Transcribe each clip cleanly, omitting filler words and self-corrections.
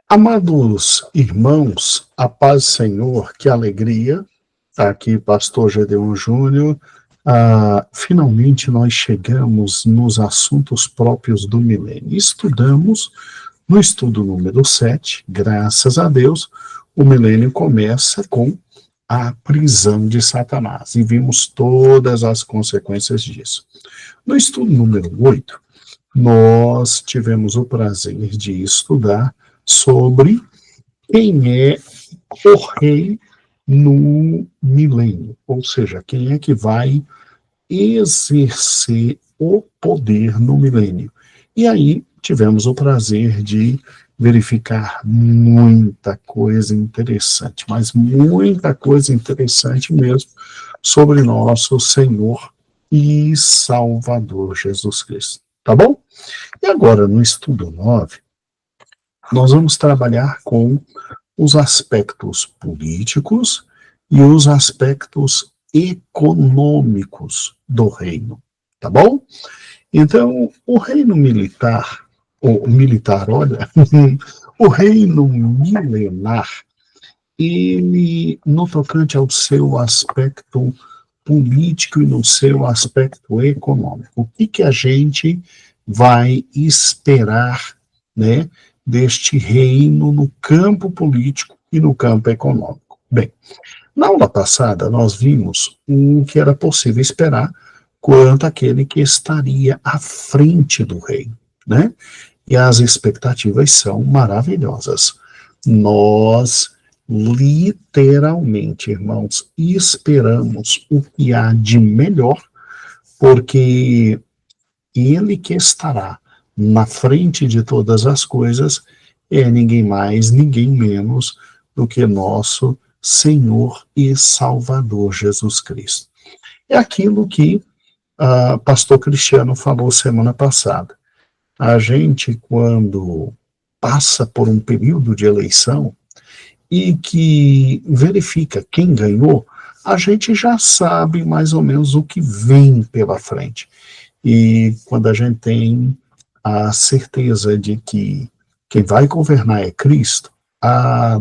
Amados irmãos, a paz do Senhor, que alegria. Está aqui, Pastor Gedeon Júnior. Finalmente nós chegamos nos assuntos próprios do milênio. Estudamos no estudo número 7, graças a Deus, o milênio começa com a prisão de Satanás, e vimos todas as consequências disso. No estudo número 8, nós tivemos o prazer de estudar sobre quem é o rei no milênio, ou seja, quem é que vai exercer o poder no milênio. E aí tivemos o prazer de verificar muita coisa interessante, mas muita coisa interessante mesmo, sobre nosso Senhor e Salvador Jesus Cristo. Tá bom? E agora, no estudo 9, nós vamos trabalhar com os aspectos políticos e os aspectos econômicos do reino, tá bom? Então, o reino militar, olha, o reino milenar, ele, no tocante ao seu aspecto político e no seu aspecto econômico, o que a gente vai esperar, né, deste reino no campo político e no campo econômico? Bem, na aula passada nós vimos o que era possível esperar quanto àquele que estaria à frente do reino, né? E as expectativas são maravilhosas. Nós literalmente, irmãos, esperamos o que há de melhor, porque ele que estará na frente de todas as coisas é ninguém mais, ninguém menos do que nosso Senhor e Salvador Jesus Cristo. É aquilo que pastor Cristiano falou semana passada. A gente, quando passa por um período de eleição e que verifica quem ganhou, a gente já sabe mais ou menos o que vem pela frente. E quando a gente tem a certeza de que quem vai governar é Cristo,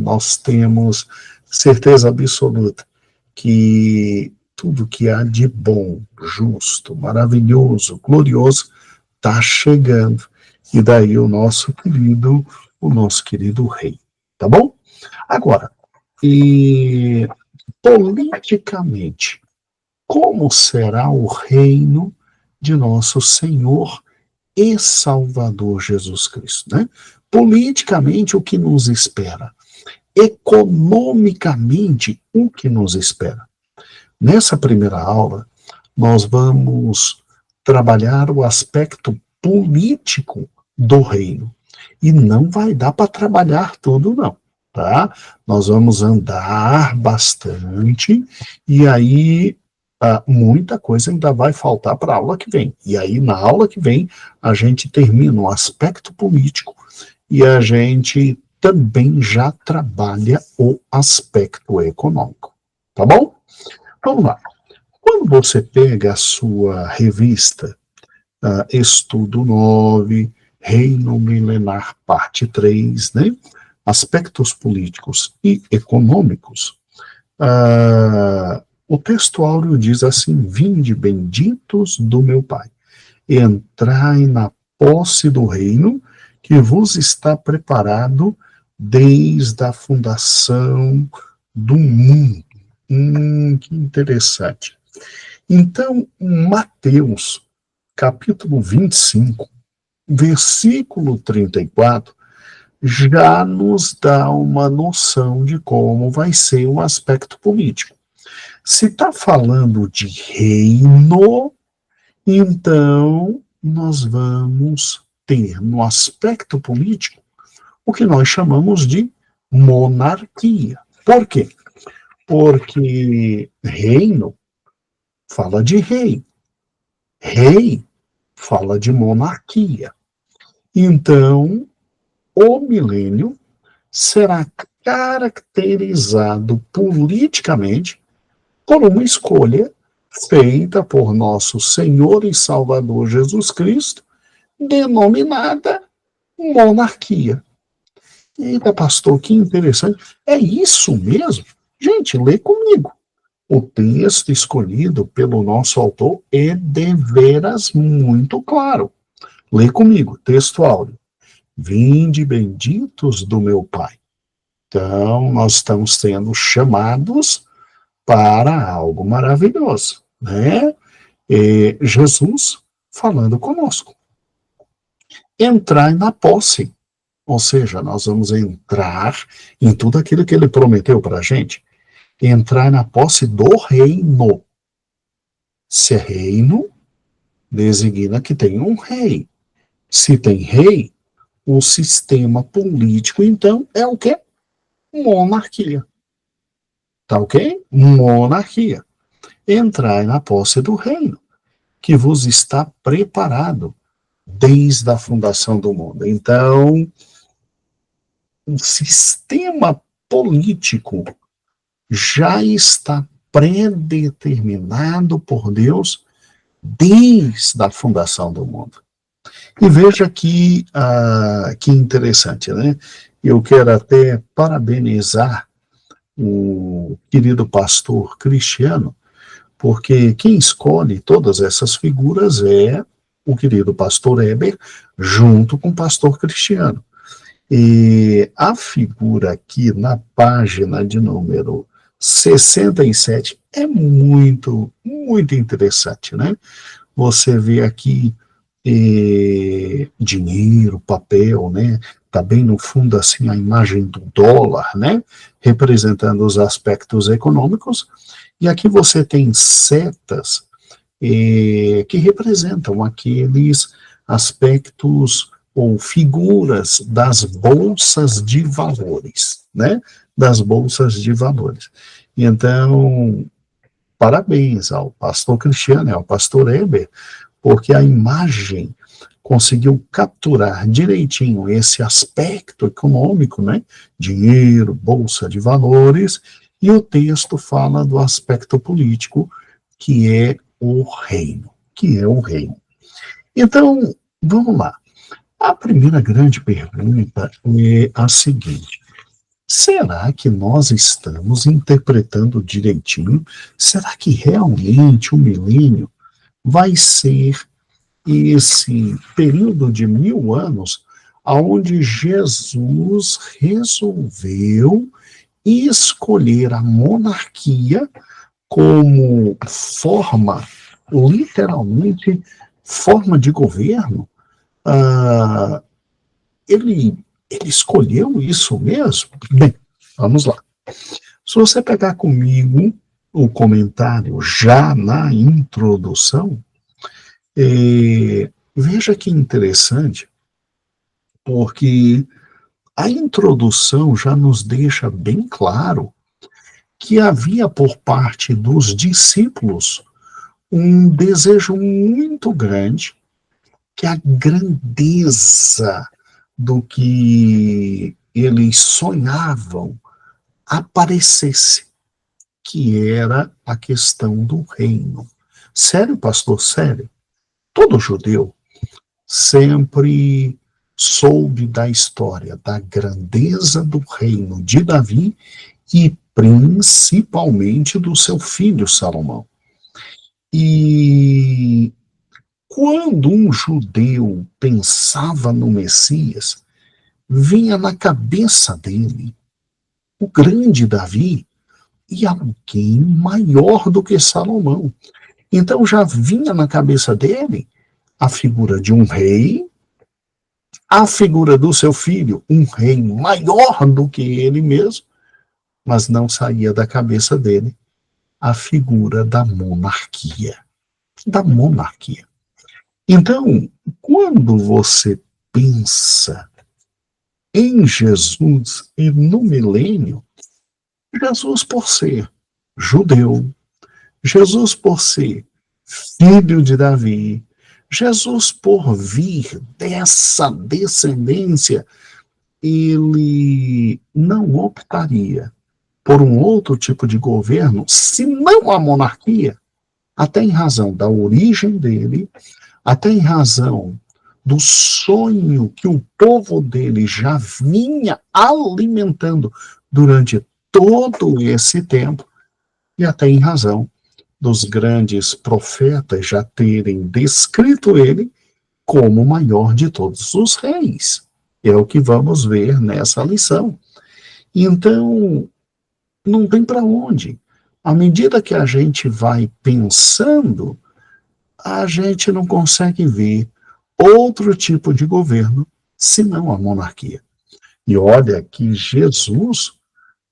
nós temos certeza absoluta que tudo que há de bom, justo, maravilhoso, glorioso, está chegando. E daí o nosso querido rei. Tá bom? Agora, politicamente, como será o reino de nosso Senhor e Salvador Jesus Cristo, né? Politicamente, o que nos espera? Economicamente, o que nos espera? Nessa primeira aula, nós vamos trabalhar o aspecto político do reino. E não vai dar para trabalhar tudo, não, tá? Nós vamos andar bastante, e aí muita coisa ainda vai faltar para a aula que vem. E aí, na aula que vem, a gente termina o aspecto político e a gente também já trabalha o aspecto econômico. Tá bom? Vamos lá. Quando você pega a sua revista Estudo 9, Reino Milenar, parte 3, né? Aspectos políticos e econômicos, o texto áureo diz assim: vinde benditos do meu Pai, entrai na posse do reino que vos está preparado desde a fundação do mundo. Que interessante. Então, Mateus, capítulo 25, versículo 34, já nos dá uma noção de como vai ser o aspecto político. Se está falando de reino, então nós vamos ter no aspecto político o que nós chamamos de monarquia. Por quê? Porque reino fala de rei. Rei fala de monarquia. Então, o milênio será caracterizado politicamente por uma escolha feita por nosso Senhor e Salvador Jesus Cristo, denominada monarquia. Eita, pastor, que interessante. É isso mesmo? Gente, lê comigo. O texto escolhido pelo nosso autor é deveras muito claro. Lê comigo, texto áudio. Vinde benditos do meu Pai. Então, nós estamos sendo chamados para algo maravilhoso, né? Jesus falando conosco. Entrar na posse, ou seja, nós vamos entrar em tudo aquilo que ele prometeu para a gente, entrar na posse do reino. Se é reino, designa que tem um rei. Se tem rei, o sistema político, então, é o quê? Monarquia. Tá ok? Monarquia. Entrai na posse do reino, que vos está preparado desde a fundação do mundo. Então, o sistema político já está predeterminado por Deus desde a fundação do mundo. E veja que interessante, né? Eu quero até parabenizar o querido pastor Cristiano, porque quem escolhe todas essas figuras é o querido pastor Eber, junto com o pastor Cristiano. E a figura aqui na página de número 67 é muito, muito interessante, né? Você vê aqui dinheiro, papel, né? Tá bem no fundo assim a imagem do dólar, né? Representando os aspectos econômicos. E aqui você tem setas que representam aqueles aspectos ou figuras das bolsas de valores, né? Das bolsas de valores. E então, parabéns ao pastor Cristiano, ao pastor Eber, porque a imagem conseguiu capturar direitinho esse aspecto econômico, né? Dinheiro, bolsa de valores, e o texto fala do aspecto político, que é o reino, que é o reino. Então, vamos lá. A primeira grande pergunta é a seguinte: será que nós estamos interpretando direitinho? Será que realmente o milênio vai ser esse período de 1000 anos onde Jesus resolveu escolher a monarquia como forma, literalmente, forma de governo? Ah, ele escolheu isso mesmo? Bem, vamos lá. Se você pegar comigo o comentário já na introdução, veja que interessante, porque a introdução já nos deixa bem claro que havia por parte dos discípulos um desejo muito grande que a grandeza do que eles sonhavam aparecesse, que era a questão do reino. Sério, pastor, sério? Todo judeu sempre soube da história da grandeza do reino de Davi e principalmente do seu filho Salomão. E quando um judeu pensava no Messias, vinha na cabeça dele o grande Davi e alguém maior do que Salomão. Então já vinha na cabeça dele a figura de um rei, a figura do seu filho, um rei maior do que ele mesmo, mas não saía da cabeça dele a figura da monarquia. Da monarquia. Então, quando você pensa em Jesus e no milênio, Jesus por ser judeu, Jesus por ser filho de Davi, Jesus por vir dessa descendência, ele não optaria por um outro tipo de governo, senão a monarquia, até em razão da origem dele, até em razão do sonho que o povo dele já vinha alimentando durante todo esse tempo, e até em razão dos grandes profetas já terem descrito ele como o maior de todos os reis. É o que vamos ver nessa lição. Então, não tem para onde. À medida que a gente vai pensando, a gente não consegue ver outro tipo de governo senão a monarquia. E olha que Jesus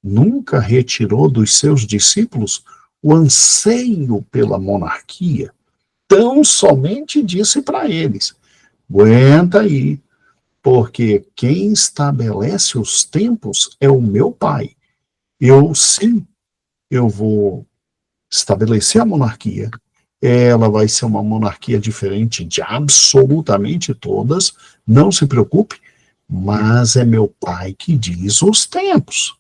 nunca retirou dos seus discípulos o anseio pela monarquia. Tão somente disse para eles: aguenta aí, porque quem estabelece os tempos é o meu Pai. Sim, eu vou estabelecer a monarquia. Ela vai ser uma monarquia diferente de absolutamente todas, não se preocupe, mas é meu Pai que diz os tempos.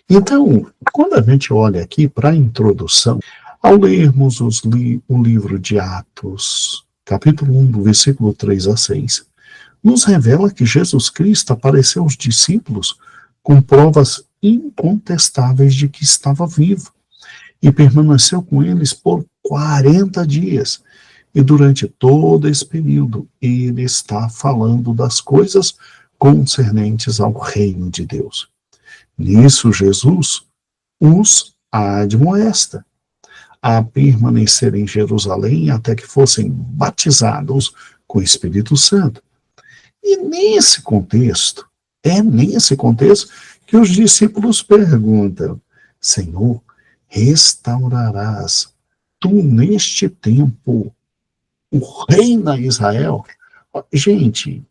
Então, quando a gente olha aqui para a introdução, ao lermos o livro de Atos, capítulo 1, do versículo 3 a 6, nos revela que Jesus Cristo apareceu aos discípulos com provas incontestáveis de que estava vivo e permaneceu com eles por 40 dias. E durante todo esse período, ele está falando das coisas concernentes ao reino de Deus. Nisso, Jesus os admoesta a permanecer em Jerusalém até que fossem batizados com o Espírito Santo. E é nesse contexto que os discípulos perguntam: Senhor, restaurarás tu neste tempo o reino a Israel? Gente,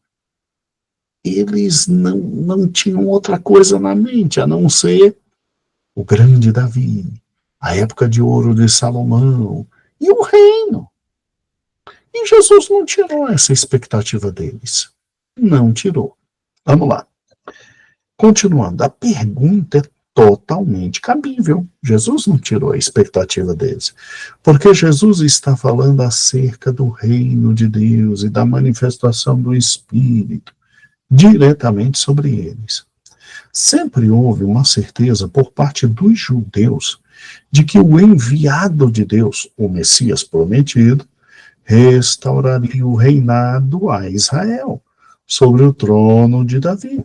eles não tinham outra coisa na mente a não ser o grande Davi, a época de ouro de Salomão e o reino. E Jesus não tirou essa expectativa deles. Não tirou. Vamos lá. Continuando, a pergunta é totalmente cabível. Jesus não tirou a expectativa deles, porque Jesus está falando acerca do reino de Deus e da manifestação do Espírito diretamente sobre eles. Sempre houve uma certeza por parte dos judeus de que o enviado de Deus, o Messias prometido, restauraria o reinado a Israel sobre o trono de Davi.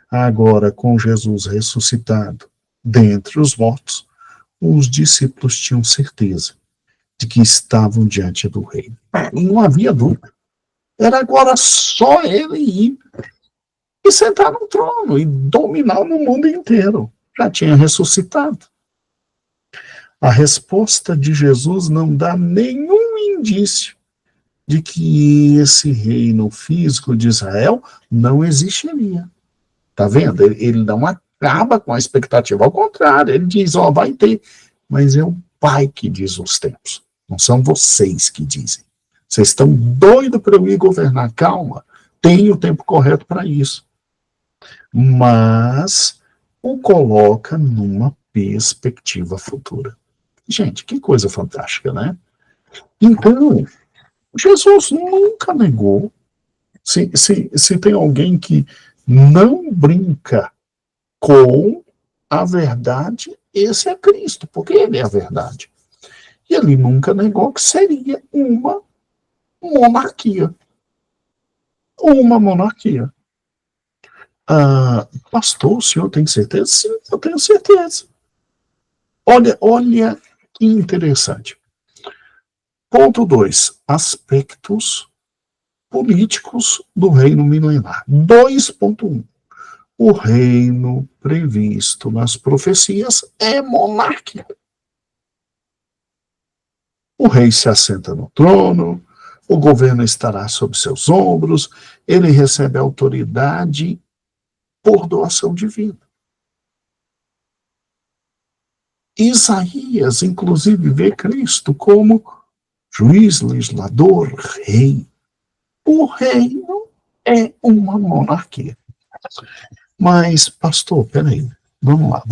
Agora, com Jesus ressuscitado dentre os mortos, os discípulos tinham certeza de que estavam diante do reino. Não havia dúvida. Era agora só ele ir e sentar no trono e dominar no mundo inteiro. Já tinha ressuscitado. A resposta de Jesus não dá nenhum indício de que esse reino físico de Israel não existiria. Tá vendo? Ele não acaba com a expectativa, ao contrário, ele diz, vai ter, mas é o Pai que diz os tempos, não são vocês que dizem. Vocês estão doidos para eu ir governar, calma, tem o tempo correto para isso. Mas o coloca numa perspectiva futura. Gente, que coisa fantástica, né? Então, Jesus nunca negou. Se tem alguém que não brinca com a verdade, esse é Cristo, porque ele é a verdade. E ele nunca negou que seria uma monarquia. Uma monarquia. Pastor, o senhor tem certeza? Sim, eu tenho certeza. Olha que interessante. Ponto 2. Aspectos políticos do reino milenar. 2.1. O reino previsto nas profecias é monárquico. O rei se assenta no trono, o governo estará sob seus ombros, ele recebe autoridade por doação divina. Isaías, inclusive, vê Cristo como juiz, legislador, rei. O reino é uma monarquia. Mas, pastor, peraí, vamos lá.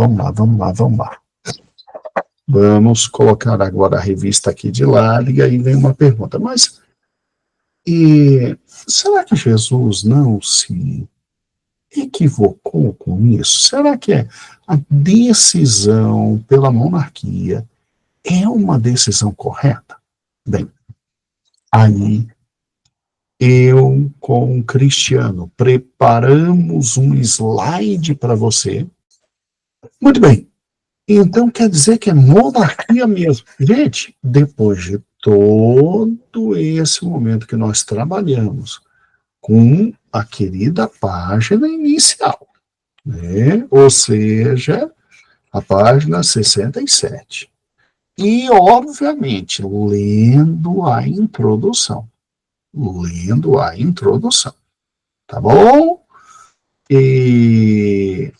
Vamos colocar agora a revista aqui de lado, e aí vem uma pergunta. Mas E será que Jesus não se equivocou com isso? Será que a decisão pela monarquia é uma decisão correta? Bem, aí eu com o Cristiano preparamos um slide para você. Muito bem. Então quer dizer que é monarquia mesmo. Gente, depois de todo esse momento que nós trabalhamos com a querida página inicial, né? Ou seja, a página 67. E, obviamente, lendo a introdução, tá bom? E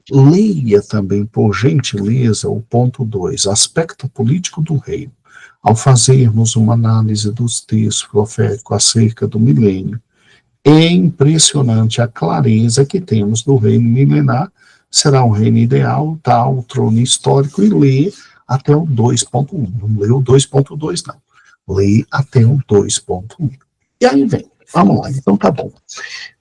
leia também, por gentileza, o ponto 2, aspecto político do reino. Ao fazermos uma análise dos textos proféticos acerca do milênio, é impressionante a clareza que temos do reino milenar. Será um reino ideal, tal, trono histórico, e lê até o 2.1. Não lê o 2.2, não. Lê até o 2.1. E aí vem, vamos lá, então tá bom.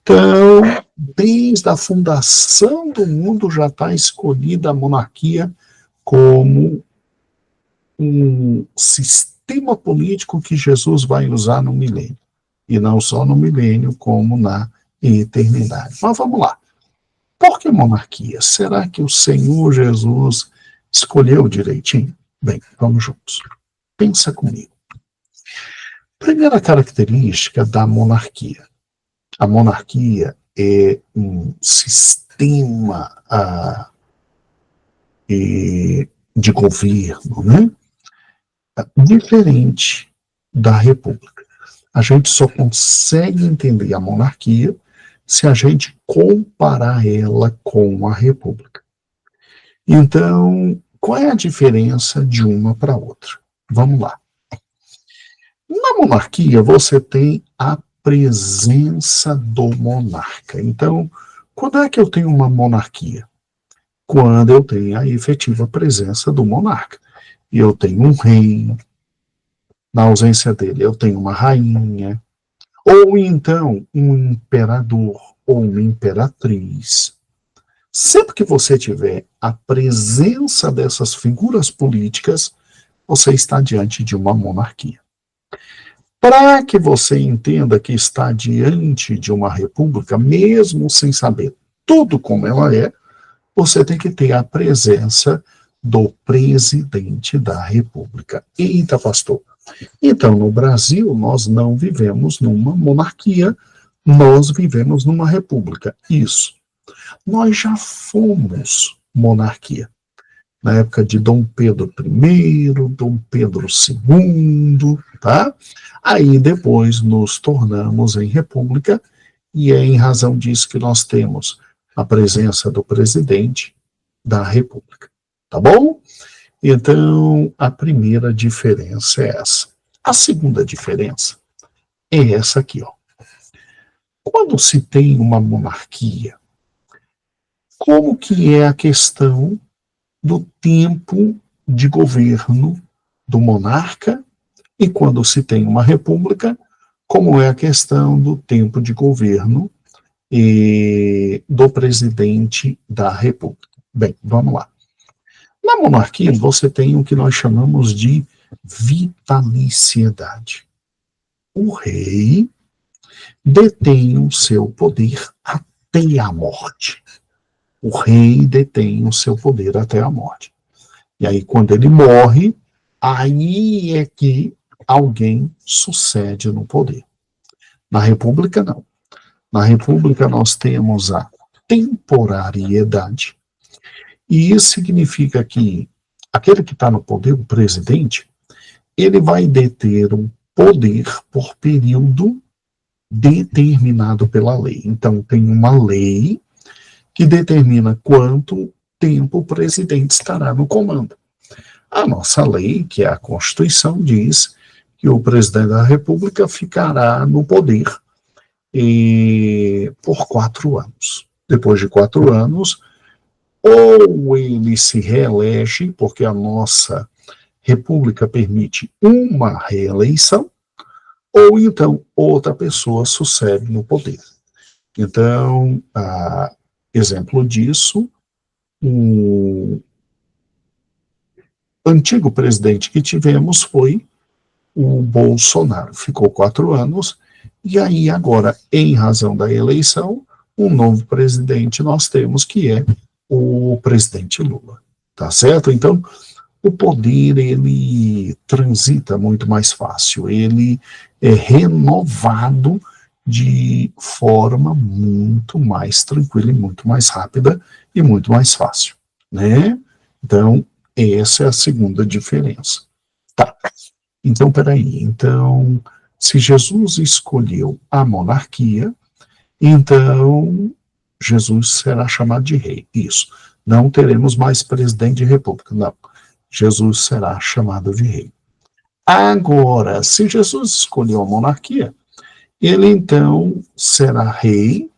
Então, desde a fundação do mundo já está escolhida a monarquia como um sistema político que Jesus vai usar no milênio. E não só no milênio, como na eternidade. Mas vamos lá. Por que monarquia? Será que o Senhor Jesus escolheu direitinho? Bem, vamos juntos. Pensa comigo. Primeira característica da monarquia. A monarquia é um sistema de governo, né? Diferente da república. A gente só consegue entender a monarquia se a gente comparar ela com a república. Então, qual é a diferença de uma para outra? Vamos lá. Na monarquia, você tem a presença do monarca. Então, quando é que eu tenho uma monarquia? Quando eu tenho a efetiva presença do monarca. E eu tenho um rei, na ausência dele, eu tenho uma rainha, ou então um imperador ou uma imperatriz. Sempre que você tiver a presença dessas figuras políticas, você está diante de uma monarquia. Para que você entenda que está diante de uma república, mesmo sem saber tudo como ela é, você tem que ter a presença do presidente da república. Eita, pastor. Então, no Brasil, nós não vivemos numa monarquia, nós vivemos numa república. Isso. Nós já fomos monarquia. Na época de Dom Pedro I, Dom Pedro II, tá? Aí depois nos tornamos em república, e é em razão disso que nós temos a presença do presidente da república. Tá bom? Então, a primeira diferença é essa. A segunda diferença é essa aqui, ó. Quando se tem uma monarquia, como que é a questão do tempo de governo do monarca, e quando se tem uma república, como é a questão do tempo de governo do presidente da república? Bem, vamos lá. Na monarquia, você tem o que nós chamamos de vitaliciedade. O rei detém o seu poder até a morte. O rei detém o seu poder até a morte. E aí, quando ele morre, aí é que alguém sucede no poder. Na República, não. Na República, nós temos a temporariedade. E isso significa que aquele que está no poder, o presidente, ele vai deter o poder por período determinado pela lei. Então, tem uma lei que determina quanto tempo o presidente estará no comando. A nossa lei, que é a Constituição, diz que o presidente da República ficará no poder por 4 anos. Depois de 4 anos, ou ele se reelege, porque a nossa República permite uma reeleição, ou então outra pessoa sucede no poder. Então, exemplo disso, o antigo presidente que tivemos foi o Bolsonaro. Ficou 4 anos, e aí agora, em razão da eleição, um novo presidente nós temos, que é o presidente Lula. Tá certo? Então, o poder, ele transita muito mais fácil, ele é renovado de forma muito mais tranquila e muito mais rápida e muito mais fácil, né? Então, essa é a segunda diferença. Tá, então, peraí, então, se Jesus escolheu a monarquia, então Jesus será chamado de rei, isso. Não teremos mais presidente de república, não. Jesus será chamado de rei. Agora, se Jesus escolheu a monarquia, ele então será rei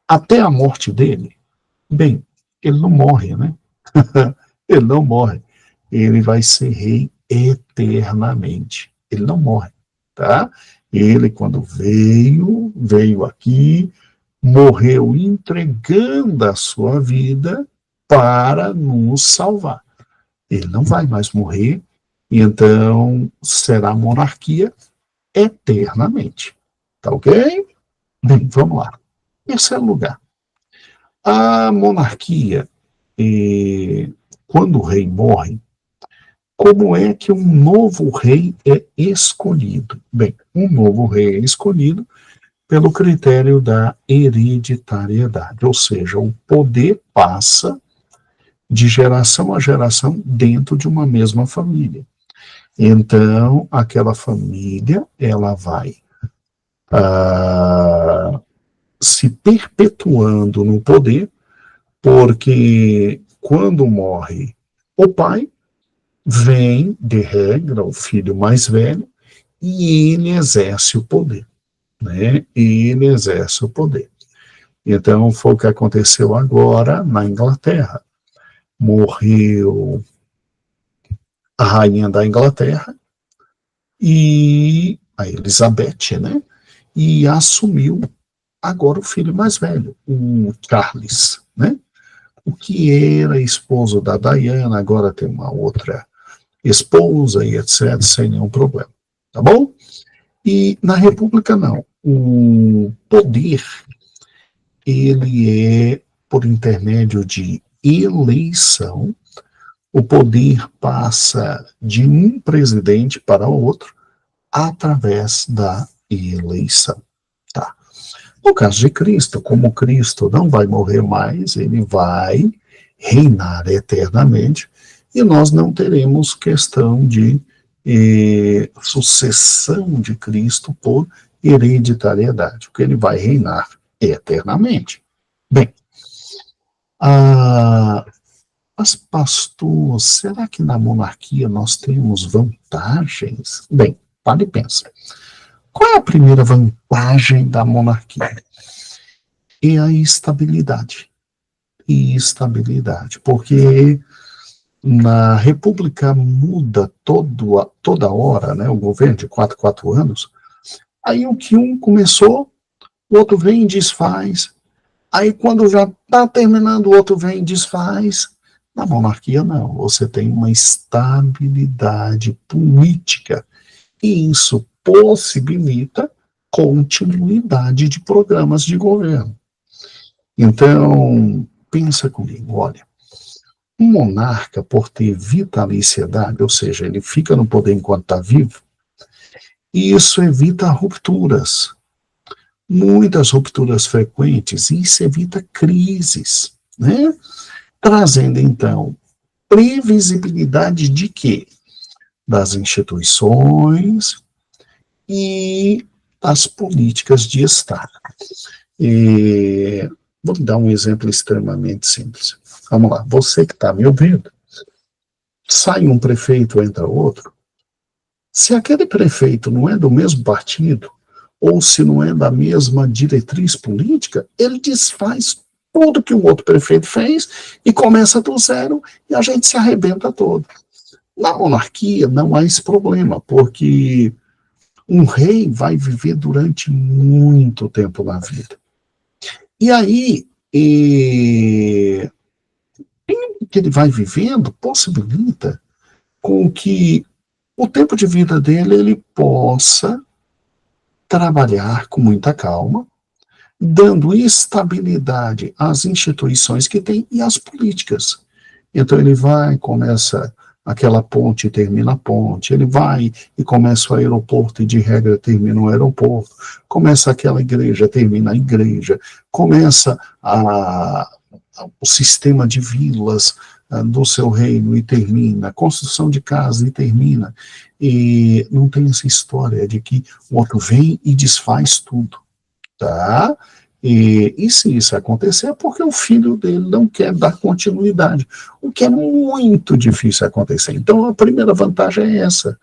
até a morte dele. Bem, ele não morre, né? Ele não morre. Ele vai ser rei eternamente. Ele não morre, tá? Ele, quando veio aqui, morreu entregando a sua vida para nos salvar. Ele não vai mais morrer, e então será monarquia eternamente. Tá ok? Bem, vamos lá. Terceiro lugar. A monarquia, quando o rei morre, como é que um novo rei é escolhido? Bem, um novo rei é escolhido pelo critério da hereditariedade, ou seja, o poder passa de geração a geração dentro de uma mesma família. Então, aquela família, ela vai se perpetuando no poder, porque quando morre o pai, vem, de regra, o filho mais velho, e ele exerce o poder, né? Ele exerce o poder. Então, foi o que aconteceu agora na Inglaterra. Morreu a rainha da Inglaterra, e a Elizabeth, né? E assumiu agora o filho mais velho, o Charles, né? O que era esposo da Diana, agora tem uma outra esposa e etc, sem nenhum problema, tá bom? E na República não. O poder, ele é por intermédio de eleição. O poder passa de um presidente para outro através da eleição. Tá. No caso de Cristo, como Cristo não vai morrer mais, ele vai reinar eternamente, e nós não teremos questão de sucessão de Cristo por hereditariedade, porque ele vai reinar eternamente. Bem, mas pastor, será que na monarquia nós temos vantagens? Bem, para e pensa. Qual é a primeira vantagem da monarquia? É a estabilidade. E estabilidade, porque na República muda toda hora, né, o governo de 4 anos, aí o que um começou, o outro vem e desfaz, aí quando já está terminando, o outro vem e desfaz. Na monarquia não, você tem uma estabilidade política, e isso possibilita continuidade de programas de governo. Então, pensa comigo, olha, um monarca, por ter vitaliciedade, ou seja, ele fica no poder enquanto está vivo, e isso evita rupturas, muitas rupturas frequentes, e isso evita crises, né? Trazendo, então, previsibilidade de quê? Das instituições e das políticas de Estado. Vou dar um exemplo extremamente simples. Vamos lá, você que está me ouvindo, sai um prefeito, entra outro. Se aquele prefeito não é do mesmo partido, ou se não é da mesma diretriz política, ele desfaz tudo que o outro prefeito fez e começa do zero, e a gente se arrebenta todo. Na monarquia não há esse problema, porque Um rei vai viver durante muito tempo na vida. E aí, que ele vai vivendo possibilita com que o tempo de vida dele ele possa trabalhar com muita calma, dando estabilidade às instituições que tem e às políticas. Então ele vai, começa aquela ponte e termina a ponte, ele vai e começa o aeroporto e de regra termina o aeroporto, começa aquela igreja, termina a igreja, começa o sistema de vilas do seu reino e termina, a construção de casa e termina, e não tem essa história de que o outro vem e desfaz tudo, tá? E se isso acontecer, é porque o filho dele não quer dar continuidade, o que é muito difícil acontecer. Então, a primeira vantagem é essa,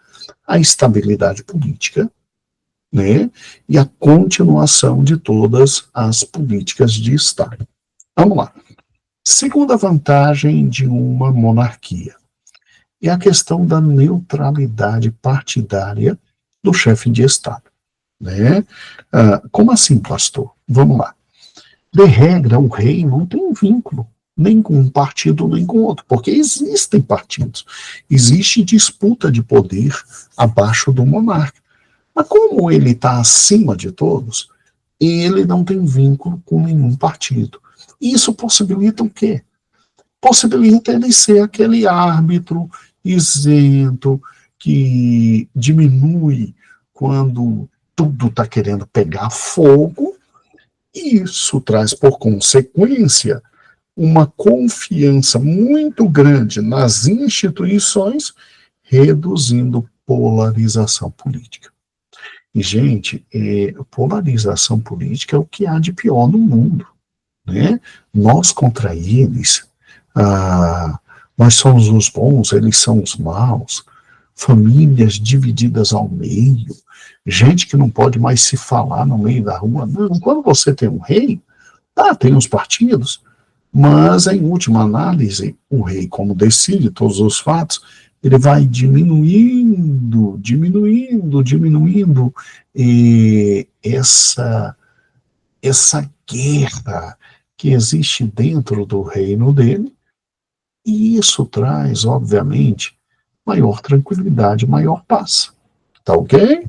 a estabilidade política, né, e a continuação de todas as políticas de Estado. Vamos lá. Segunda vantagem de uma monarquia é a questão da neutralidade partidária do chefe de Estado. Né? Como assim, pastor? Vamos lá. De regra, o rei não tem vínculo nem com um partido nem com outro, porque existem partidos, existe disputa de poder abaixo do monarca. Mas como ele está acima de todos, ele não tem vínculo com nenhum partido. Isso possibilita o quê? Possibilita ele ser aquele árbitro isento que diminui quando tudo está querendo pegar fogo. Isso traz por consequência uma confiança muito grande nas instituições, reduzindo polarização política. E, gente, polarização política é o que há de pior no mundo. Né? Nós contra eles, nós somos os bons, eles são os maus, famílias divididas ao meio, gente que não pode mais se falar no meio da rua. Não, quando você tem um rei, tem os partidos, mas em última análise, o rei, como decide todos os fatos, ele vai diminuindo, e essa guerra que existe dentro do reino dele, e isso traz, obviamente, maior tranquilidade, maior paz. Tá ok?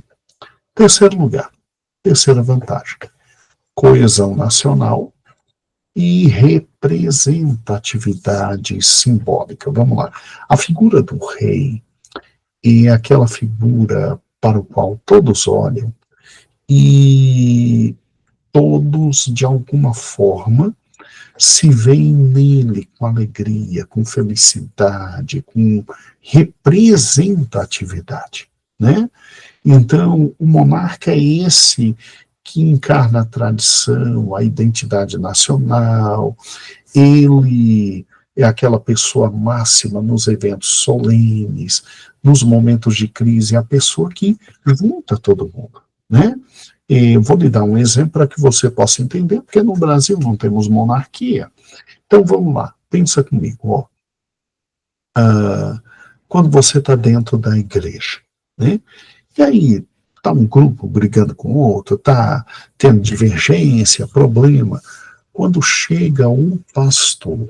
Terceiro lugar, terceira vantagem, coesão nacional e representatividade simbólica. Vamos lá. A figura do rei é aquela figura para o qual todos olham e todos, de alguma forma, se veem nele com alegria, com felicidade, com representatividade, né? Então, o monarca é esse que encarna a tradição, a identidade nacional, ele é aquela pessoa máxima nos eventos solenes, nos momentos de crise, é a pessoa que junta todo mundo, né? Eu vou lhe dar um exemplo para que você possa entender, porque no Brasil não temos monarquia. Então vamos lá, pensa comigo, ó. Quando você está dentro da igreja, né? E aí está um grupo brigando com o outro, está tendo divergência, problema. Quando chega um pastor,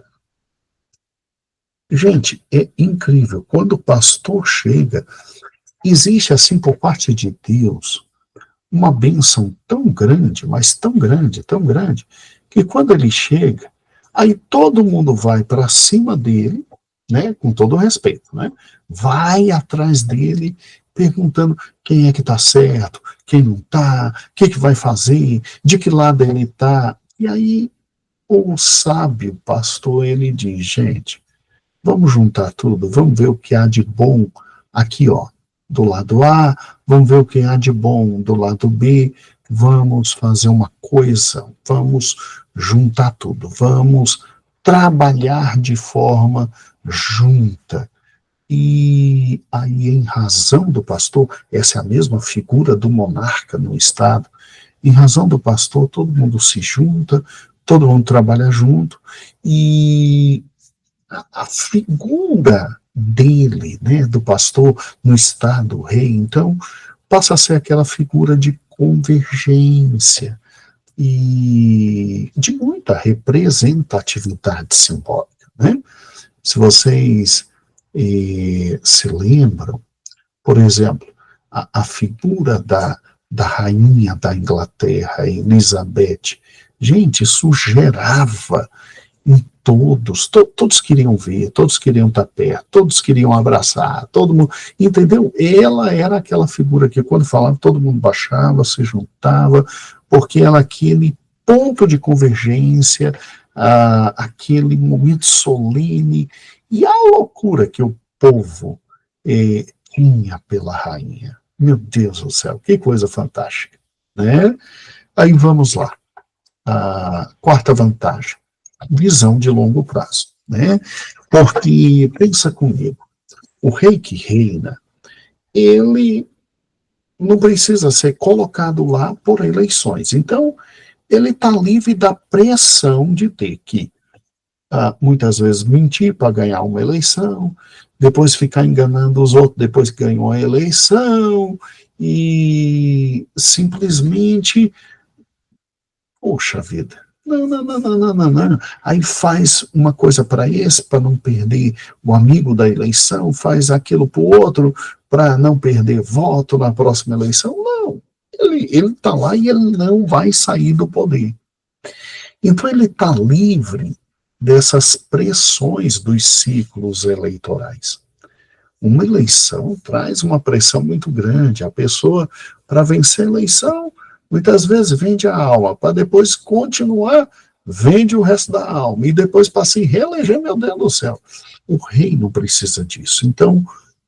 gente, é incrível. Quando o pastor chega, existe assim por parte de Deus uma bênção tão grande, mas tão grande, que quando ele chega, aí todo mundo vai para cima dele, né, com todo o respeito, né, vai atrás dele, perguntando quem é que está certo, quem não está, o que vai fazer, de que lado ele está. E aí o sábio pastor, ele diz, gente, vamos juntar tudo, vamos ver o que há de bom aqui, ó, do lado A, vamos ver o que há de bom do lado B, vamos fazer uma coisa, vamos juntar tudo, vamos trabalhar de forma junta. E aí, em razão do pastor, essa é a mesma figura do monarca no Estado, em razão do pastor, todo mundo se junta, todo mundo trabalha junto, e a figura dele, né, do pastor no Estado, o rei, então, passa a ser aquela figura de convergência e de muita representatividade simbólica, né? Se vocês se lembram, por exemplo, a figura da rainha da Inglaterra, Elizabeth, gente, isso gerava em todos queriam ver, todos queriam estar perto, todos queriam abraçar, todo mundo, entendeu? Ela era aquela figura que quando falava, todo mundo baixava, se juntava, porque ela aquele ponto de convergência, aquele momento solene, e a loucura que o povo tinha pela rainha. Meu Deus do céu, que coisa fantástica, né? Aí vamos lá. A quarta vantagem, visão de longo prazo, né? Porque, pensa comigo, o rei que reina, ele não precisa ser colocado lá por eleições. Então, ele está livre da pressão de ter que, muitas vezes, mentir para ganhar uma eleição, depois ficar enganando os outros depois que ganhou a eleição, e simplesmente, poxa vida, não. Aí faz uma coisa para esse, para não perder o amigo da eleição, faz aquilo para o outro, para não perder voto na próxima eleição. Não, ele está lá e ele não vai sair do poder. Então ele está livre dessas pressões dos ciclos eleitorais. Uma eleição traz uma pressão muito grande. A pessoa, para vencer a eleição, muitas vezes vende a alma, para depois continuar, vende o resto da alma, e depois para se reeleger, meu Deus do céu. O rei não precisa disso. Então,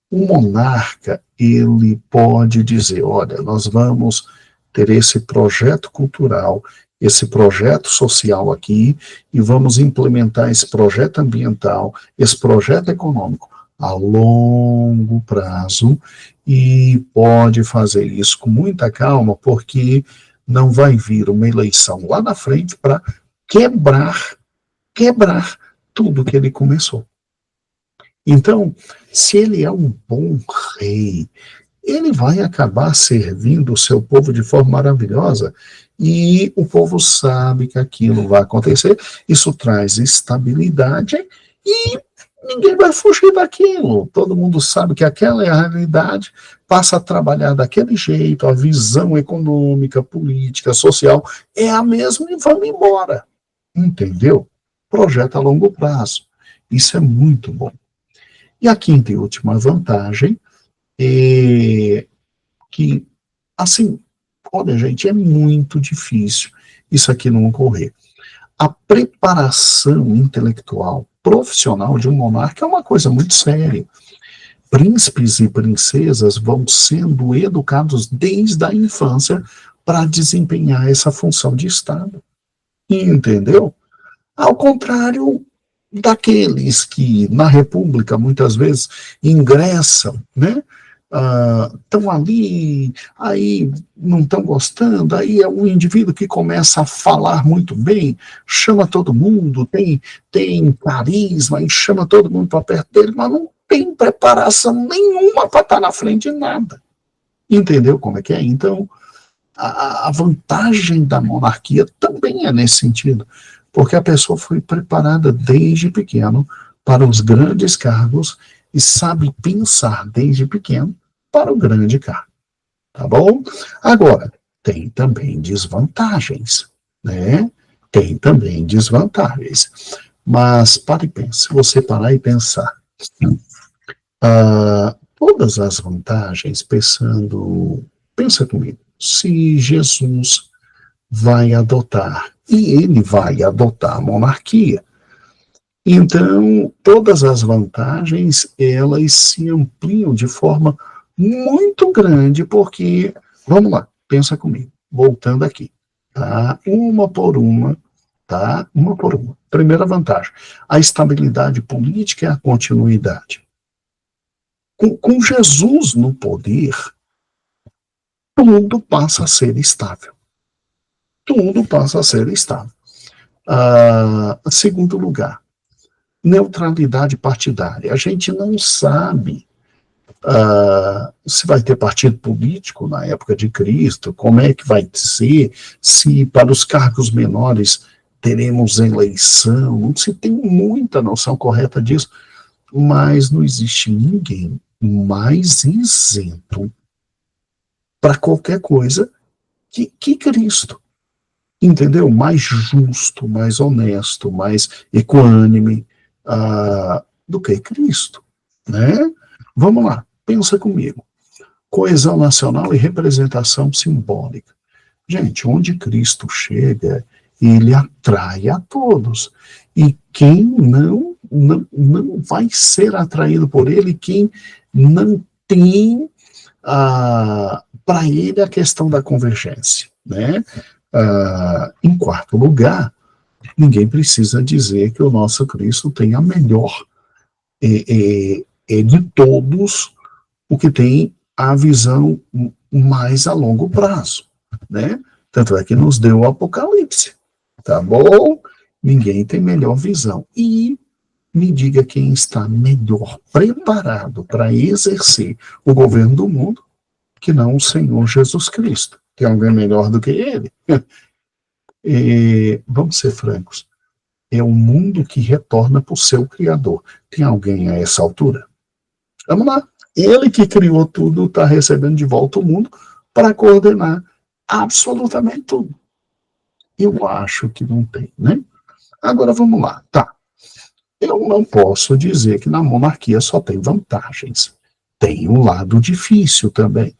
o monarca, ele pode dizer, olha, nós vamos ter esse projeto cultural, esse projeto social aqui, e vamos implementar esse projeto ambiental, esse projeto econômico, a longo prazo, e pode fazer isso com muita calma, porque não vai vir uma eleição lá na frente para quebrar tudo que ele começou. Então, se ele é um bom rei, ele vai acabar servindo o seu povo de forma maravilhosa, e o povo sabe que aquilo vai acontecer, isso traz estabilidade, e ninguém vai fugir daquilo. Todo mundo sabe que aquela é a realidade, passa a trabalhar daquele jeito, a visão econômica, política, social é a mesma e vamos embora. Entendeu? Projeto a longo prazo. Isso é muito bom. E a quinta e última vantagem é que, assim, olha, gente, é muito difícil isso aqui não ocorrer. A preparação intelectual profissional de um monarca é uma coisa muito séria. Príncipes e princesas vão sendo educados desde a infância para desempenhar essa função de Estado. Entendeu? Ao contrário daqueles que na República muitas vezes ingressam, né? Estão ali, aí não estão gostando, aí é um indivíduo que começa a falar muito bem, chama todo mundo, tem carisma e chama todo mundo para perto dele, mas não tem preparação nenhuma para estar na frente de nada. Entendeu como é que é? Então, a vantagem da monarquia também é nesse sentido, porque a pessoa foi preparada desde pequeno para os grandes cargos e sabe pensar desde pequeno para o grande cargo, tá bom? Agora, tem também desvantagens, né? Tem também desvantagens. Mas pare e pense, se você parar e pensar, todas as vantagens, pensa comigo, se Jesus vai adotar, e ele vai adotar a monarquia, então todas as vantagens, elas se ampliam de forma muito grande, porque, vamos lá, pensa comigo, voltando aqui, tá? Uma por uma. Primeira vantagem, a estabilidade política e a continuidade. Com Jesus no poder, tudo passa a ser estável. Tudo passa a ser estável. Segundo lugar, neutralidade partidária. A gente não sabe Se vai ter partido político na época de Cristo, como é que vai ser, se para os cargos menores teremos eleição, não se tem muita noção correta disso, mas não existe ninguém mais isento para qualquer coisa que Cristo, entendeu? Mais justo, mais honesto, mais equânime do que Cristo, né? Vamos lá, pensa comigo. Coesão nacional e representação simbólica. Gente, onde Cristo chega, ele atrai a todos. E quem não vai ser atraído por ele, quem não tem para ele a questão da convergência, né? Em quarto lugar, ninguém precisa dizer que o nosso Cristo tem a melhor de todos, o que tem a visão mais a longo prazo, né? Tanto é que nos deu o Apocalipse, tá bom? Ninguém tem melhor visão. E me diga quem está melhor preparado para exercer o governo do mundo que não o Senhor Jesus Cristo. Tem alguém melhor do que ele? Vamos ser francos. É o mundo que retorna para o seu Criador. Tem alguém a essa altura? Vamos lá. Ele que criou tudo está recebendo de volta o mundo para coordenar absolutamente tudo. Eu acho que não tem, né? Agora vamos lá. Tá. Eu não posso dizer que na monarquia só tem vantagens. Tem um lado difícil também.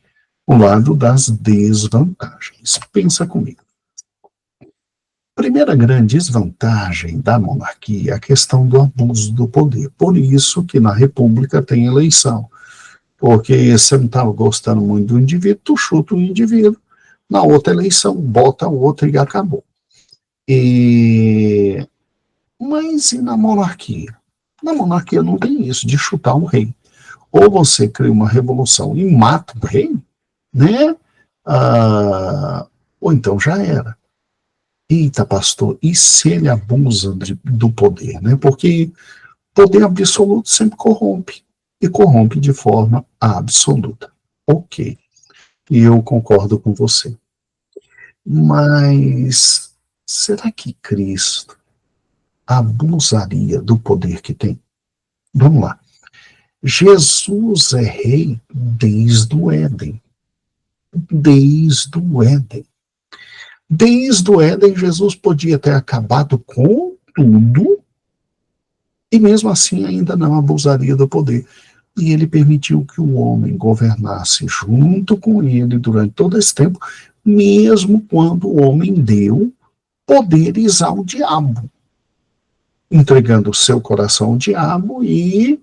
O lado das desvantagens. Pensa comigo. Primeira grande desvantagem da monarquia é a questão do abuso do poder. Por isso que na república tem eleição. Porque você não estava gostando muito do indivíduo, tu chuta o indivíduo, na outra eleição bota o outro e acabou. Mas e na monarquia? Na monarquia não tem isso de chutar o rei. Ou você cria uma revolução e mata o rei, né? Ou então já era. Eita, pastor, e se ele abusa do poder, né? Porque poder absoluto sempre corrompe, e corrompe de forma absoluta. Ok, e eu concordo com você. Mas será que Cristo abusaria do poder que tem? Vamos lá. Jesus é rei desde o Éden. Desde o Éden. Desde o Éden, Jesus podia ter acabado com tudo e mesmo assim ainda não abusaria do poder. E ele permitiu que o homem governasse junto com ele durante todo esse tempo, mesmo quando o homem deu poderes ao diabo, entregando o seu coração ao diabo e,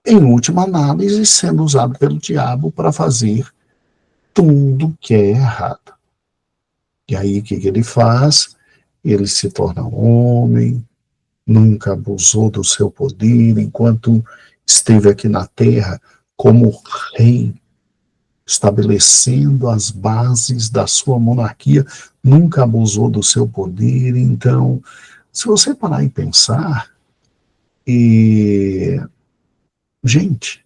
em última análise, sendo usado pelo diabo para fazer tudo que é errado. E aí o que ele faz? Ele se torna homem, nunca abusou do seu poder, enquanto esteve aqui na terra como rei, estabelecendo as bases da sua monarquia, nunca abusou do seu poder. Então, se você parar e pensar, gente,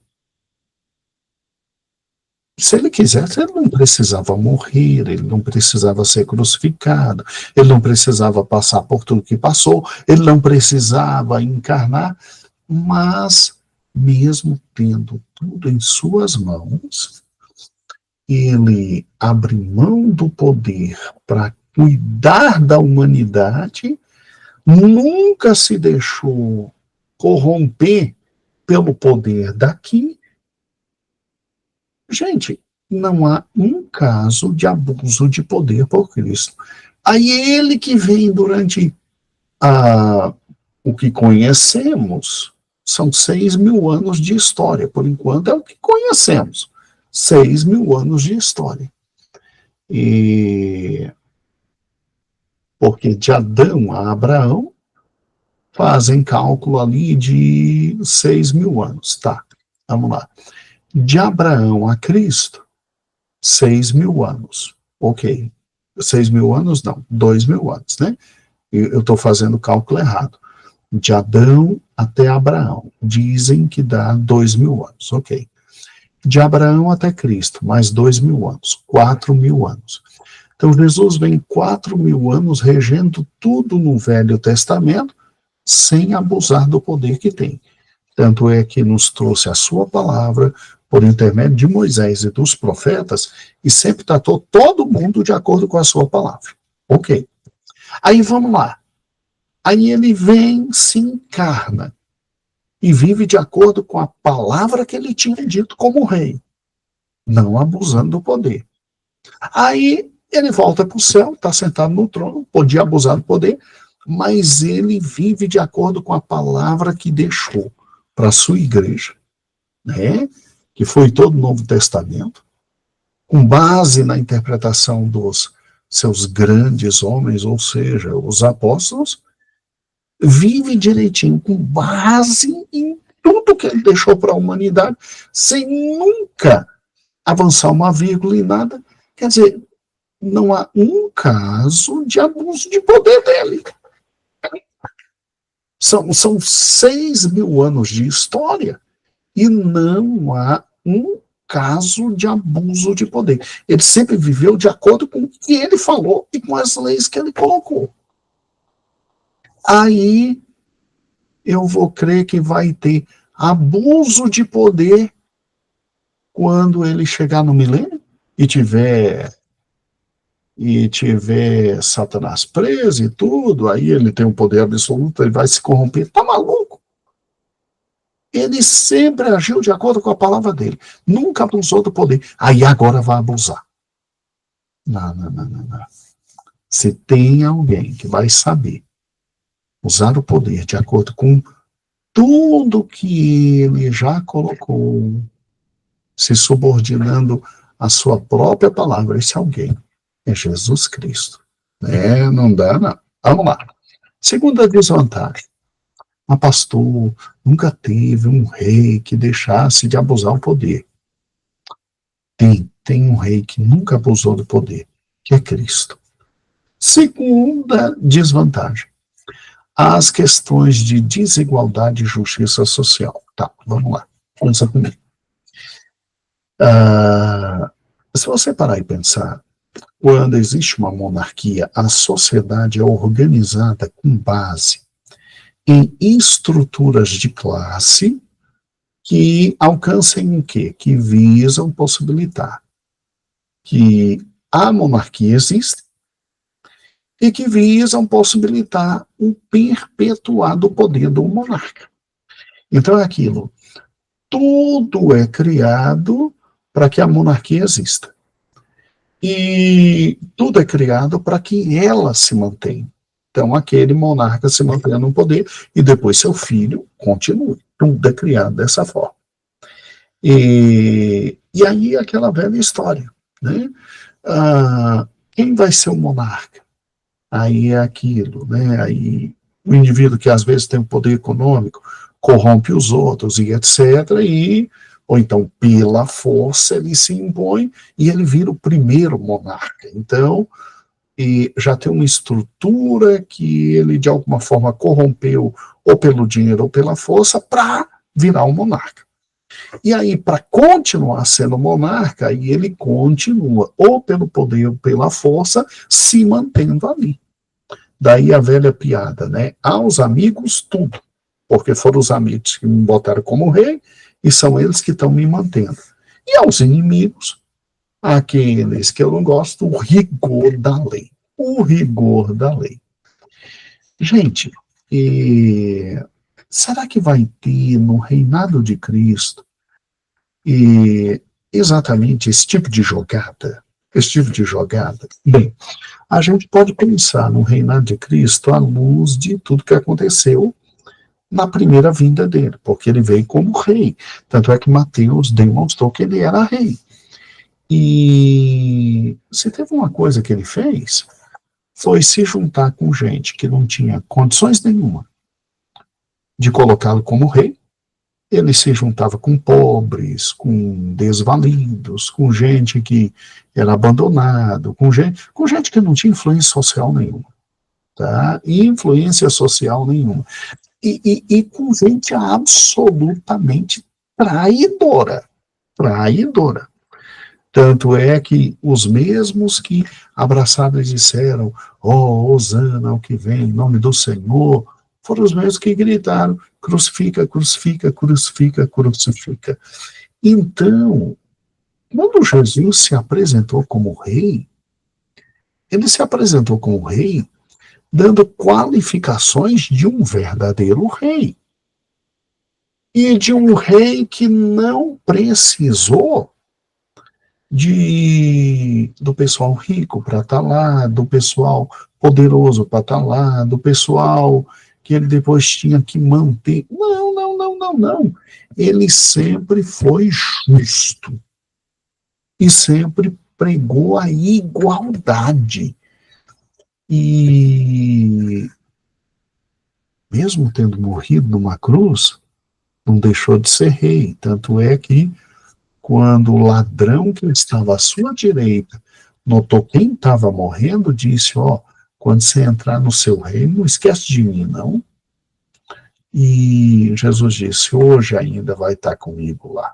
se ele quisesse, ele não precisava morrer, ele não precisava ser crucificado, ele não precisava passar por tudo que passou, ele não precisava encarnar, mas mesmo tendo tudo em suas mãos, ele abre mão do poder para cuidar da humanidade, nunca se deixou corromper pelo poder daqui. Gente, não há um caso de abuso de poder por Cristo. Aí ele que vem durante o que conhecemos, são 6.000 anos de história, por enquanto é o que conhecemos, 6.000 anos de história. Porque de Adão a Abraão, fazem cálculo ali de 6.000 anos, tá, vamos lá. De Abraão a Cristo, 6.000 anos. Ok. 6.000 anos, não, 2.000 anos, né? Eu estou fazendo o cálculo errado. De Adão até Abraão. Dizem que dá 2.000 anos. Ok. de Abraão até Cristo, mais 2.000 anos, 4.000 anos. Então Jesus vem 4.000 anos regendo tudo no Velho Testamento, sem abusar do poder que tem. Tanto é que nos trouxe a sua palavra, por intermédio de Moisés e dos profetas, e sempre tratou todo mundo de acordo com a sua palavra. Ok. Aí vamos lá. Aí ele vem, se encarna, e vive de acordo com a palavra que ele tinha dito como rei, não abusando do poder. Aí ele volta para o céu, está sentado no trono, podia abusar do poder, mas ele vive de acordo com a palavra que deixou para a sua igreja, né? Que foi todo o Novo Testamento, com base na interpretação dos seus grandes homens, ou seja, os apóstolos, vive direitinho, com base em tudo que ele deixou para a humanidade, sem nunca avançar uma vírgula em nada. Quer dizer, não há um caso de abuso de poder dele. São 6.000 anos de história e não há um caso de abuso de poder. Ele sempre viveu de acordo com o que ele falou e com as leis que ele colocou. Aí eu vou crer que vai ter abuso de poder quando ele chegar no milênio e tiver Satanás preso e tudo, aí ele tem um poder absoluto, ele vai se corromper. Tá maluco? Ele sempre agiu de acordo com a palavra dele. Nunca abusou do poder. Aí agora vai abusar. Não. Se tem alguém que vai saber usar o poder de acordo com tudo que ele já colocou, se subordinando à sua própria palavra, esse alguém é Jesus Cristo. Não dá, não. Vamos lá. Segunda desvantagem. Mas pastor, nunca teve um rei que deixasse de abusar do poder. Tem um rei que nunca abusou do poder, que é Cristo. Segunda desvantagem. As questões de desigualdade e justiça social. Tá, vamos lá. Pensa comigo. Se você parar e pensar, quando existe uma monarquia, a sociedade é organizada com base em estruturas de classe que alcancem o quê? Que visam possibilitar que a monarquia exista e que visam possibilitar o perpetuar do poder do monarca. Então é aquilo. Tudo é criado para que a monarquia exista. E tudo é criado para que ela se mantenha. Então, aquele monarca se mantenha no poder e depois seu filho continue. Tudo é criado dessa forma. E aí, aquela velha história, né? Quem vai ser o monarca? Aí é aquilo, né? Aí o indivíduo que às vezes tem um poder econômico corrompe os outros e etc. Ou então, pela força, ele se impõe e ele vira o primeiro monarca. Então, e já tem uma estrutura que ele, de alguma forma, corrompeu ou pelo dinheiro ou pela força para virar um monarca. E aí, para continuar sendo monarca, aí ele continua ou pelo poder ou pela força, se mantendo ali. Daí a velha piada, né? Aos amigos, tudo. Porque foram os amigos que me botaram como rei e são eles que estão me mantendo. E aos inimigos, aqueles que eu não gosto, o rigor da lei. O rigor da lei. Gente, será que vai ter no reinado de Cristo exatamente esse tipo de jogada? Esse tipo de jogada? Bem, a gente pode pensar no reinado de Cristo à luz de tudo que aconteceu na primeira vinda dele, porque ele veio como rei. Tanto é que Mateus demonstrou que ele era rei. E se teve uma coisa que ele fez, foi se juntar com gente que não tinha condições nenhuma de colocá-lo como rei. Ele se juntava com pobres, com desvalidos, com gente que era abandonado, com gente que não tinha influência social nenhuma, tá? Influência social nenhuma. E com gente absolutamente traidora. traidora. Tanto é que os mesmos que abraçaram e disseram, Hosana ao que vem, em nome do Senhor, foram os mesmos que gritaram, crucifica, crucifica, crucifica, crucifica. Então, quando Jesus se apresentou como rei, ele se apresentou como rei dando qualificações de um verdadeiro rei. E de um rei que não precisou do pessoal rico para estar lá, do pessoal poderoso para estar lá, do pessoal que ele depois tinha que manter. Não, não, não, não, não. Ele sempre foi justo e sempre pregou a igualdade. E mesmo tendo morrido numa cruz, não deixou de ser rei. Tanto é que quando o ladrão que estava à sua direita notou quem estava morrendo, disse, quando você entrar no seu reino, não esquece de mim, não. E Jesus disse, hoje ainda vai estar comigo lá.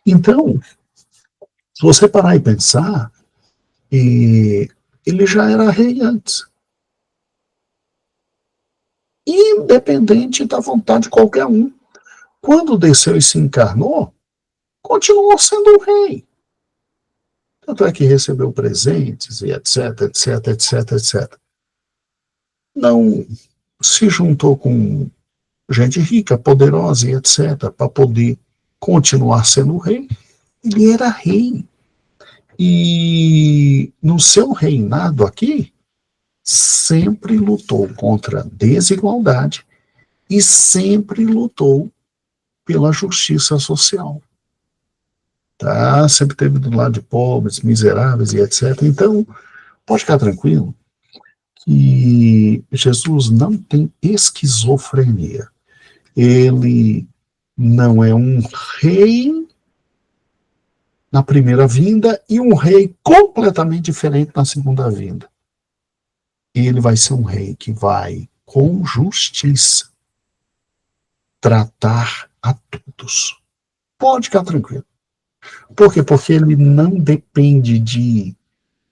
Então, se você parar e pensar, ele já era rei antes. Independente da vontade de qualquer um. Quando desceu e se encarnou, continuou sendo um rei. Tanto é que recebeu presentes e etc, etc, etc, etc. Não se juntou com gente rica, poderosa e etc, para poder continuar sendo rei. Ele era rei. E no seu reinado aqui, sempre lutou contra a desigualdade e sempre lutou pela justiça social. Tá? Sempre esteve do lado de pobres, miseráveis e etc. Então, pode ficar tranquilo que Jesus não tem esquizofrenia. Ele não é um rei na primeira vinda e um rei completamente diferente na segunda vinda. Ele vai ser um rei que vai, com justiça, tratar a todos. Pode ficar tranquilo. Por quê? Porque ele não depende de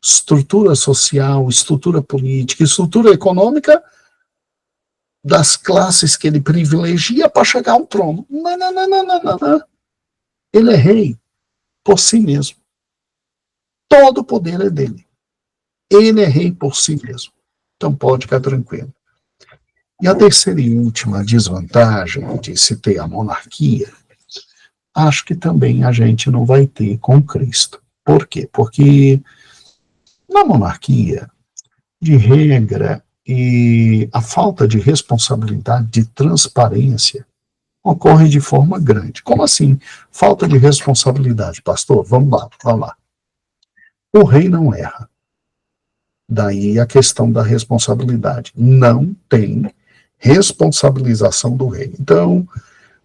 estrutura social, estrutura política, estrutura econômica das classes que ele privilegia para chegar ao trono. Não, não, não, não, não, não. Ele é rei por si mesmo. Todo o poder é dele. Ele é rei por si mesmo. Então pode ficar tranquilo. E a terceira e última desvantagem de se ter a monarquia, acho que também a gente não vai ter com Cristo. Por quê? Porque na monarquia, de regra, e a falta de responsabilidade, de transparência, ocorre de forma grande. Como assim? Falta de responsabilidade, pastor? Vamos lá, vamos lá. O rei não erra. Daí a questão da responsabilidade. Não tem responsabilização do rei. Então,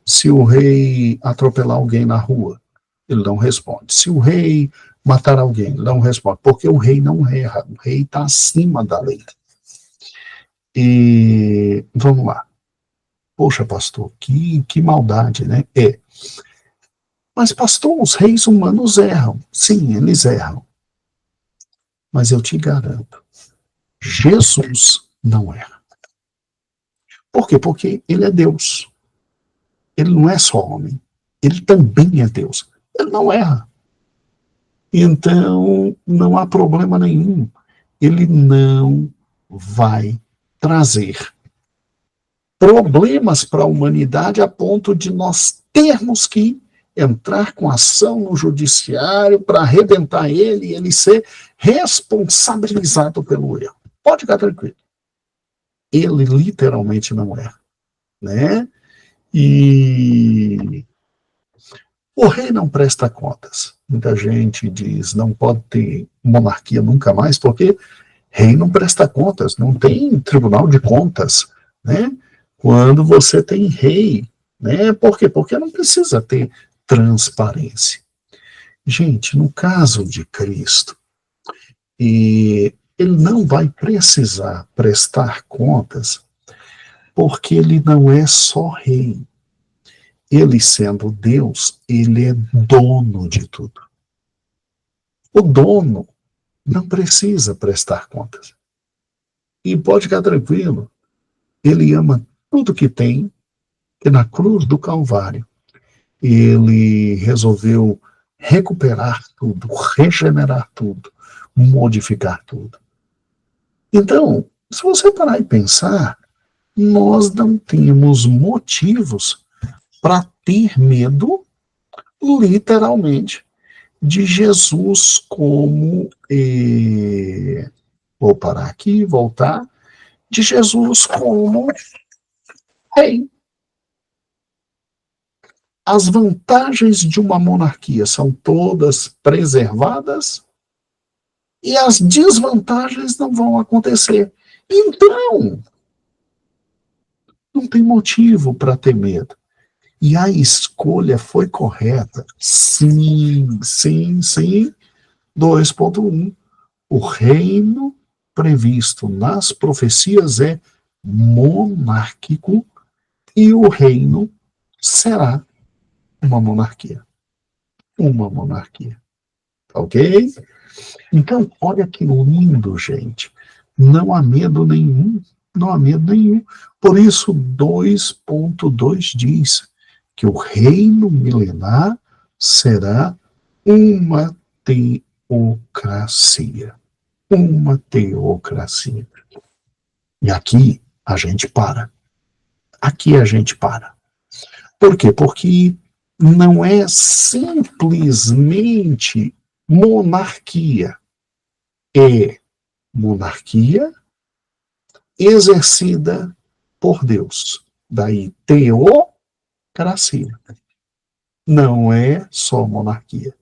se o rei atropelar alguém na rua, ele não responde. Se o rei matar alguém, ele não responde. Porque o rei não erra. O rei está acima da lei. E vamos lá. Poxa, pastor, que maldade, né? Mas, pastor, os reis humanos erram. Sim, eles erram. Mas eu te garanto, Jesus não erra. Por quê? Porque ele é Deus. Ele não é só homem. Ele também é Deus. Ele não erra. Então, não há problema nenhum. Ele não vai trazer problemas para a humanidade a ponto de nós termos que entrar com ação no judiciário para arrebentar ele e ele ser responsabilizado pelo erro. Pode ficar tranquilo. Ele literalmente não erra, né? E o rei não presta contas. Muita gente diz não pode ter monarquia nunca mais porque rei não presta contas, não tem tribunal de contas, né? Quando você tem rei, né? Por quê? Porque não precisa ter transparência. Gente, no caso de Cristo, ele não vai precisar prestar contas porque ele não é só rei. ele sendo Deus, ele é dono de tudo. O dono não precisa prestar contas. E pode ficar tranquilo, ele ama tudo que tem, e na cruz do Calvário, ele resolveu recuperar tudo, regenerar tudo, modificar tudo. Então, se você parar e pensar, nós não temos motivos para ter medo, literalmente, de Jesus como. Vou parar aqui, voltar. De Jesus como rei. As vantagens de uma monarquia são todas preservadas e as desvantagens não vão acontecer. Então, não tem motivo para ter medo. E a escolha foi correta? Sim, sim, sim. 2.1. O reino previsto nas profecias é monárquico e o reino será uma monarquia. Uma monarquia. Ok? Então, olha que lindo, gente. Não há medo nenhum. Não há medo nenhum. Por isso, 2.2 diz que o reino milenar será uma teocracia. Uma teocracia. E aqui a gente para. Aqui a gente para. Por quê? Porque não é simplesmente monarquia. É monarquia exercida por Deus. Daí, teocracia. Não é só monarquia.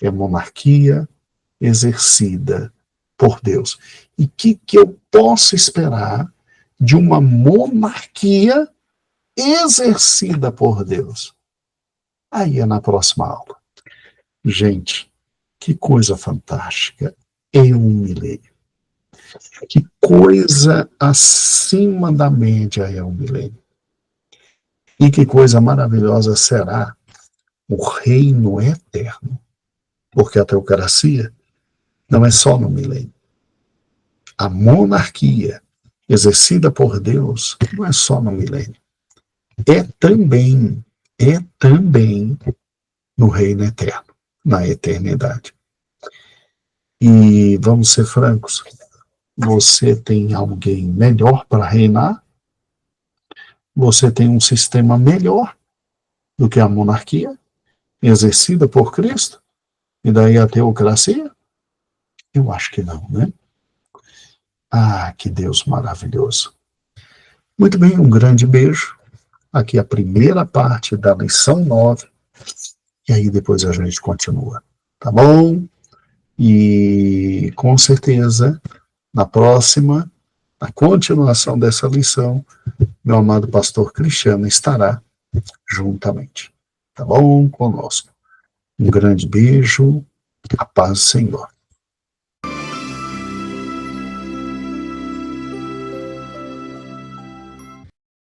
É monarquia exercida por Deus. E o que eu posso esperar de uma monarquia exercida por Deus? Aí é na próxima aula. Gente, que coisa fantástica é um milênio. Que coisa acima da média é um milênio. E que coisa maravilhosa será o reino eterno. Porque a teocracia não é só no milênio. A monarquia exercida por Deus não é só no milênio. É também no reino eterno, na eternidade. E vamos ser francos, você tem alguém melhor para reinar? Você tem um sistema melhor do que a monarquia, exercida por Cristo? E daí a teocracia? Eu acho que não, né? Ah, que Deus maravilhoso. Muito bem, um grande beijo. Aqui a primeira parte da lição 9. E aí depois a gente continua. Tá bom? E com certeza, na próxima, na continuação dessa lição, meu amado pastor Cristiano estará juntamente. Tá bom? Conosco. Um grande beijo. A paz do Senhor.